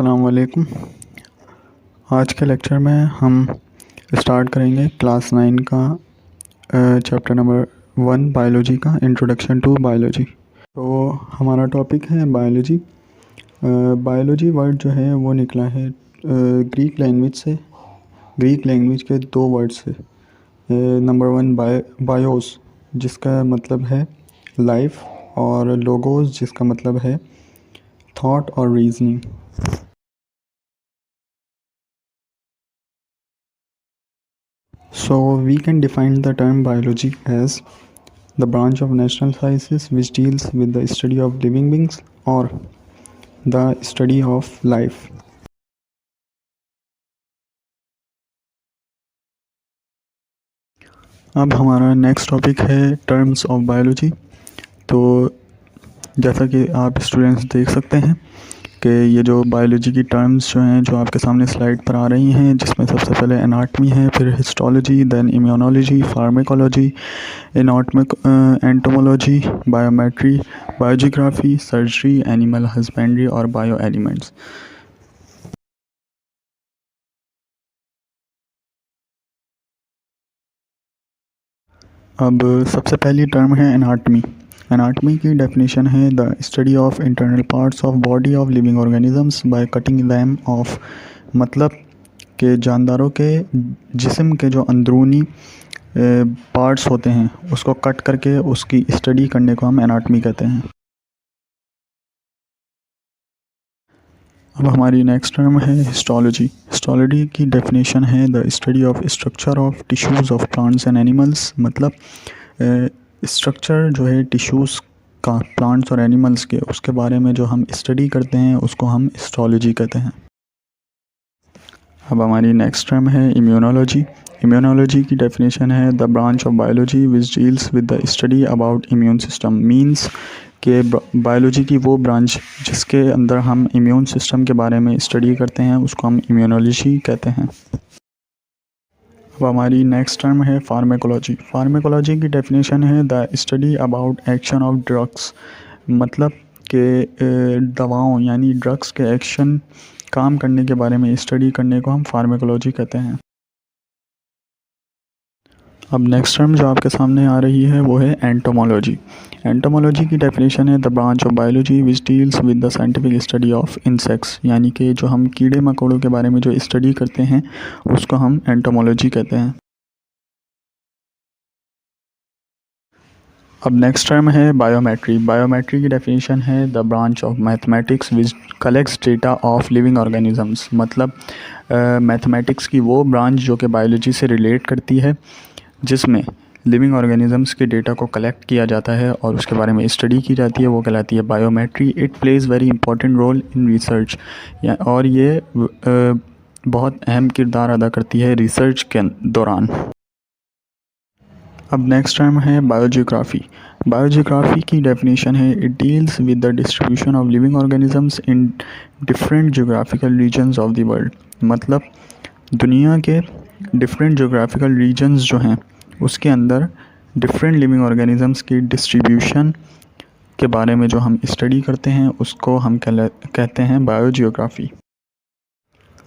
अस्सलाम वालेकुम। आज के लेक्चर में हम स्टार्ट करेंगे क्लास 9 का चैप्टर नंबर 1 बायोलॉजी का इंट्रोडक्शन टू बायोलॉजी। तो हमारा टॉपिक है बायोलॉजी। बायोलॉजी वर्ड जो है वो निकला है ग्रीक लैंग्वेज से। ग्रीक लैंग्वेज के दो वर्ड से। नंबर 1 बायोस जिसका मतलब है लाइफ, और लोगोस जिसका मतलब है थॉट और reasoning. So we can define the term biology as the branch of natural sciences which deals with the study of living beings or the study of life. अब हमारा नेक्स्ट टॉपिक है terms of biology. तो जैसा कि आप students देख सकते हैं कि ये जो बायोलॉजी की टर्म्स जो हैं जो आपके सामने स्लाइड पर आ रही हैं, जिसमें सबसे पहले एनाटमी है, फिर histology, then immunology, pharmacology, entomology, biometry, biogeography, surgery, animal husbandry और बायो एलिमेंट्स। अब सबसे पहली टर्म है एनाटमी। एनाटमी की डेफिनेशन है the study of internal parts of body of living organisms by cutting them off, मतलब कि जानदारों के जिस्म के जो अंदरूनी पार्ट्स होते हैं उसको कट करके उसकी स्टडी करने को हम एनाटमी कहते हैं। अब हमारी नेक्स्ट टर्म है हिस्टोलॉजी। हिस्टोलॉजी की डेफिनेशन है the study of structure of tissues of plants and animals, मतलब स्ट्रक्चर जो है टिश्यूज़ का प्लांट्स और एनिमल्स के, उसके बारे में जो हम स्टडी करते हैं उसको हम हिस्टोलॉजी कहते हैं। अब हमारी नेक्स्ट टर्म है इम्यूनोलॉजी। इम्यूनोलॉजी की डेफिनेशन है the branch of biology which deals with the study about immune system, means कि बायोलॉजी की वो ब्रांच जिसके अंदर हम इम्यून सिस्टम के बारे में स्टडी करते हैं उसको हम इम्यूनोलॉजी कहते हैं। अब हमारी नेक्स्ट टर्म है फार्माकोलॉजी। फार्माकोलॉजी की डेफिनेशन है the study about action of drugs, मतलब कि दवाओं यानी ड्रग्स के एक्शन काम करने के बारे में स्टडी करने को हम फार्माकोलॉजी कहते हैं। अब नेक्स्ट टर्म जो आपके सामने आ रही है वो है एंटोमोलॉजी। एंटोमोलॉजी की डेफिनेशन है the branch of biology which deals with the scientific study of insects, यानी कि जो हम कीड़े मकोड़ों के बारे में जो स्टडी करते हैं उसको हम एंटोमोलॉजी कहते हैं। अब नेक्स्ट टर्म है बायोमेट्री। बायोमेट्री की डेफिनेशन है the branch of mathematics which collects data of living organisms, मतलब मैथमेटिक्स की वो ब्रांच जो कि बायोलॉजी से रिलेट करती है, जिसमें लिविंग ऑर्गेनिजम्स के डेटा को कलेक्ट किया जाता है और उसके बारे में स्टडी की जाती है, वो कहलाती है biometry. It plays very important role in research, और ये बहुत अहम किरदार अदा करती है रिसर्च के दौरान। अब नेक्स्ट टर्म है बायोजियोग्राफी। बायोजियोग्राफी की डेफिनेशन है it deals with the distribution of living organisms in different geographical regions of the world, मतलब दुनिया के डिफरेंट जियोग्राफिकल रीजन्स जो हैं उसके अंदर डिफरेंट लिविंग ऑर्गेनिजम्स की डिस्ट्रीब्यूशन के बारे में जो हम स्टडी करते हैं उसको हम कहते हैं बायोजियोग्राफी।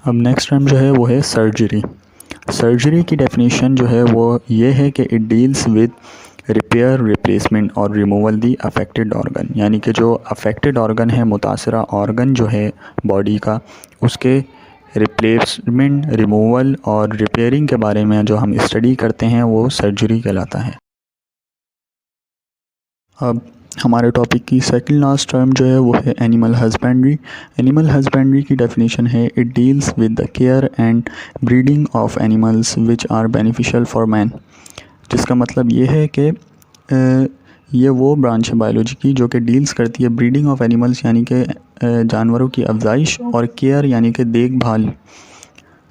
अब नेक्स्ट टर्म जो है वो है सर्जरी। सर्जरी की डेफिनेशन जो है वो ये है कि it deals with repair, replacement और रिमूवल दी अफेक्टेड ऑर्गन, यानी कि जो अफेक्टेड ऑर्गन है, मुतासरा ऑर्गन जो है बॉडी का, उसके रिप्लेसमेंट, रिमूवल और रिपेयरिंग के बारे में जो हम स्टडी करते हैं वो सर्जरी कहलाता है। अब हमारे टॉपिक की सेकंड लास्ट टर्म जो है वो है एनिमल हस्बेंड्री। एनिमल हस्बेंड्री की डेफिनेशन है it deals with the care and breeding of animals which are beneficial for man, जिसका मतलब ये है कि ये वो ब्रांच है बायोलॉजी की जो कि डील्स करती है ब्रीडिंग ऑफ एनिमल्स, यानी कि जानवरों की अफजाइश, और केयर यानी कि देखभाल,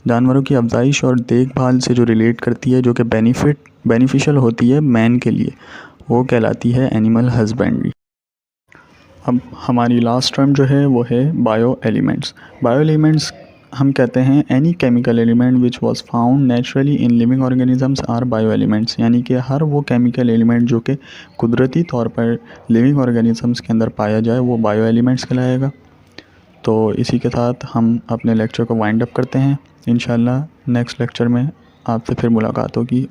जानवरों की अफजाइश और देखभाल से जो रिलेट करती है, जो कि बेनिफिशियल होती है मैन के लिए, वो कहलाती है एनिमल हस्बेंड्री। अब हमारी लास्ट टर्म जो है वो है बायो एलिमेंट्स। बायो एलिमेंट्स हम कहते हैं any chemical element which was found naturally in living organisms are bio elements, यानी कि हर वो केमिकल एलिमेंट जो कि कुदरती तौर पर लिविंग ऑर्गेनिजम्स के अंदर पाया जाए वो बायो एलिमेंट्स कहलाएगा। तो इसी के साथ हम अपने लेक्चर को वाइंड अप करते हैं। इंशाल्लाह नेक्स्ट लेक्चर में आपसे फिर मुलाकात होगी।